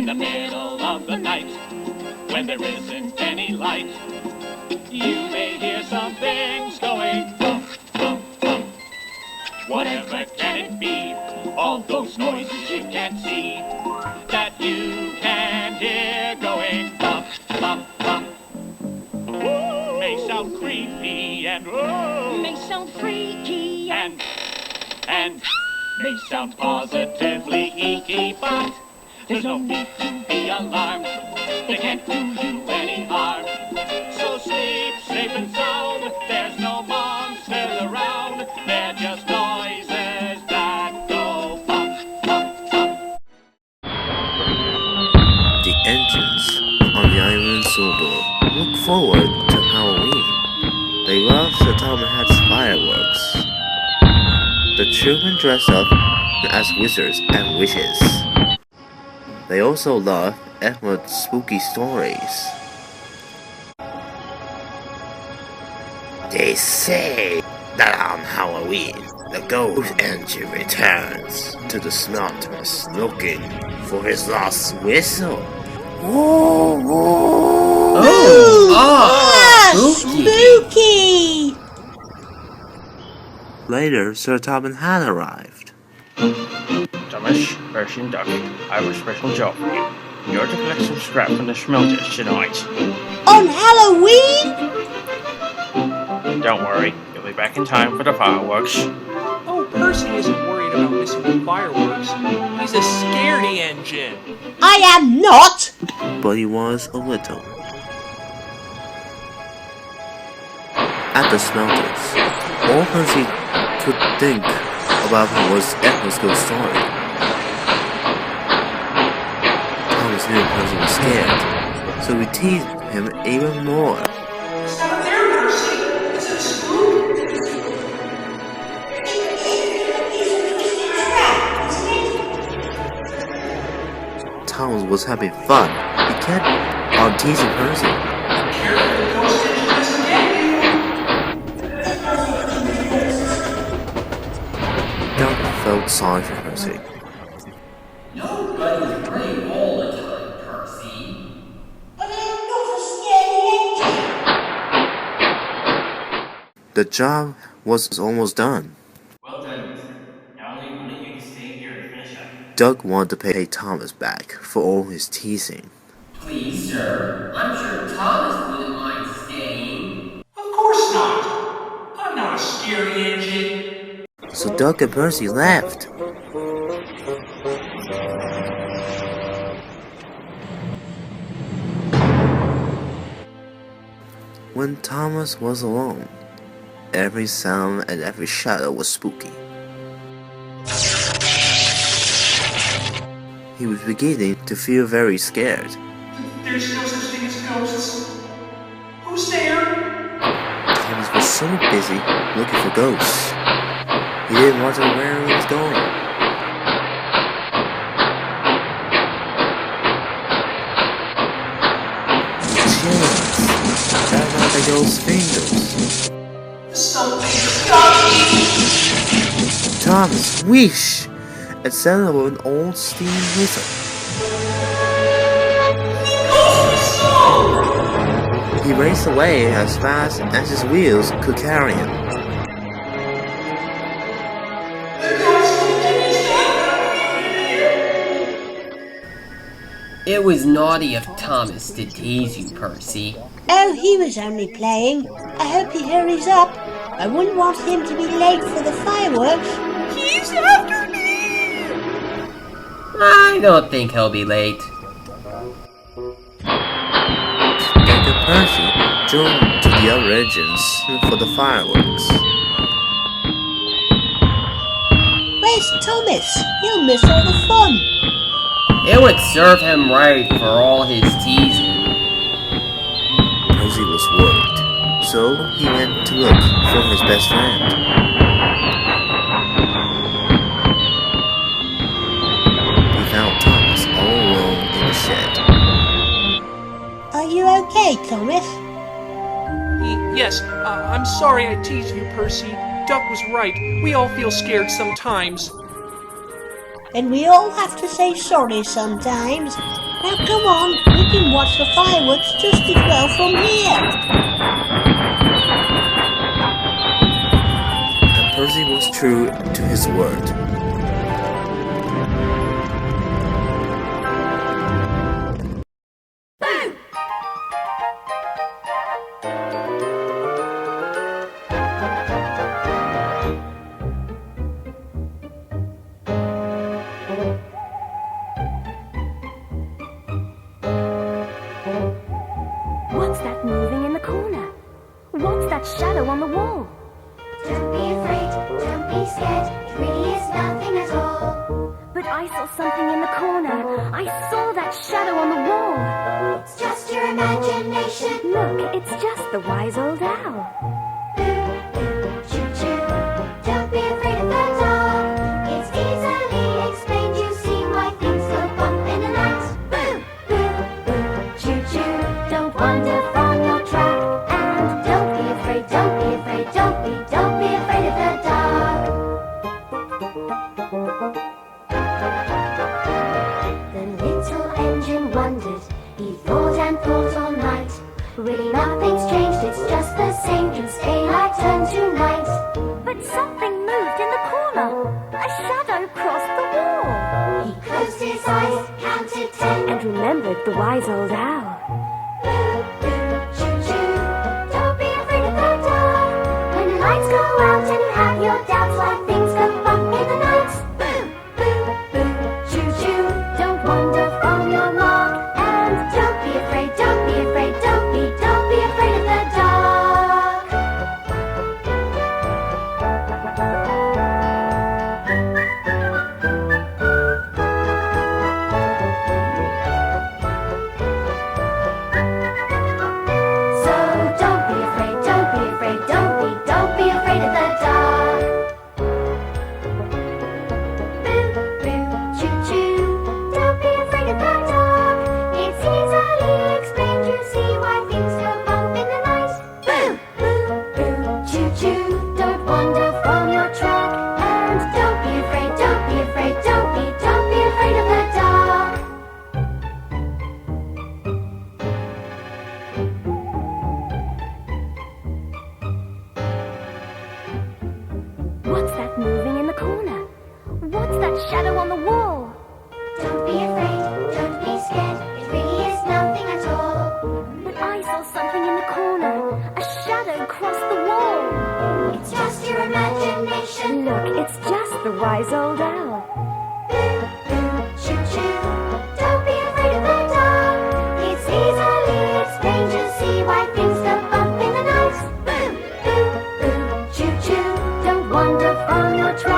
in the middle of the night, when there isn't any light, you may hear some things going bump, bump, bump. Whatever can it be? All those noises you can't see, that you can hear going bump, bump, bump. Ooh, may sound creepy and may sound freaky and may sound positively eeky, but there's no need to be alarmed. They can't do you any harm. So sleep safe and sound. There's no monsters around. They're just noises that go bump, bump, bump. The engines on the Iron Silver look forward to Halloween. They love the Tom and Hat's fireworks. The children dress up as wizards and witches. They also love Edward's spooky stories. They say that on Halloween, the ghost engine returns to the smelters looking for his lost whistle. Whoa, whoa. Spooky! Later, Sir Tom and Hat arrived. Thomas, Percy and Duck, I have a special job for you. You're to collect some scrap from the smelters tonight. On Halloween? Don't worry, you'll be back in time for the fireworks. Oh, Percy isn't worried about missing the fireworks. He's a scaredy engine. I am not! But he was a little. At the smelters, all Percy could think about was Edward's ghost story. Thomas knew Percy was scared, so he teased him even more. Stop there, Percy! Is it a spook? Thomas was having fun. He kept on teasing Percy. Careful, the ghost engine doesn't get you! Doug felt sorry for Percy. Nobody's brave all the time, Percy. But I'm not a scary engine! The job was almost done. Well done, mister. Now only you can stay here and finish up. Doug wanted to pay Thomas back for all his teasing. Please, sir. I'm sure Thomas wouldn't mind staying. Of course not! I'm not a scary engine! So Doug and Percy left. When Thomas was alone, every sound and every shadow was spooky. He was beginning to feel very scared. There's no such thing as ghosts. Who's there? Thomas was so busy looking for ghosts. He didn't want to know where he was going. The chains that are the ghost's fingers. Something's got me! Thomas wished and set up an old steam whistle. He raced away as fast as his wheels could carry him. It was naughty of Thomas to tease you, Percy. Oh, he was only playing. I hope he hurries up. I wouldn't want him to be late for the fireworks. He's after me! I don't think he'll be late. Doug and Percy joined to the other engines for the fireworks. Where's Thomas? He'll miss all the fun. It would serve him right for all his teasing. Percy was worried, so he went to look for his best friend. He found Thomas all alone in the shed. Are you okay, Thomas? Yes, I'm sorry I teased you, Percy. Duck was right. We all feel scared sometimes. And we all have to say sorry sometimes. Now come on, we can watch the fireworks just as well from here. And Percy was true to his word. What's that moving in the corner? What's that shadow on the wall? Don't be afraid, don't be scared, it really is nothing at all. But I saw something in the corner. I saw that shadow on the wall. It's just your imagination. Look, it's just the wise old owl. Choo-choo, don't be afraid of the dark. It's easily explained, you see why things go bump in the night. Boo, boo, boo, choo-choo, don't wander from your track. And don't be afraid, don't be afraid, don't be afraid of the dark. The little engine wondered, he thought and thought all night. Really nothing's changed, it's just the same since daylight turned to night. But something moved in the corner. A shadow crossed the wall. He closed his eyes, counted 10, And remembered the wise old owl. boo, boo, choo-choo, don't be afraid of the dark. When the lights go out and you have your doubts, why things go bump in the night. Boo, boo, boo, choo-choo, don't wander from your mark. And don't be afraid, don't be afraid, don't be afraid of the dark. So don't be afraid, don't be afraid, don't be afraid of the dark. Boo, boo, choo-choo, don't be afraid of the dark. It's easily explained, you see why things go bump in the night. Boo, boo, boo, choo-choo, don't wander from your track. And don't be afraid, don't be afraid, don't be afraid of the dark. What's that moving in the corner? What's that shadow on the wall? Don't be afraid, don't be scared, it really is nothing at all. But I saw something in the corner. A shadow crossed the wall. It's just your imagination. Look, it's just the wise old owl. Boo, boo, choo-choo, don't be afraid of the dark. It's easily explained, you see why things go bump in the night. Boo, boo, boo, choo-choo, don't wander from your track.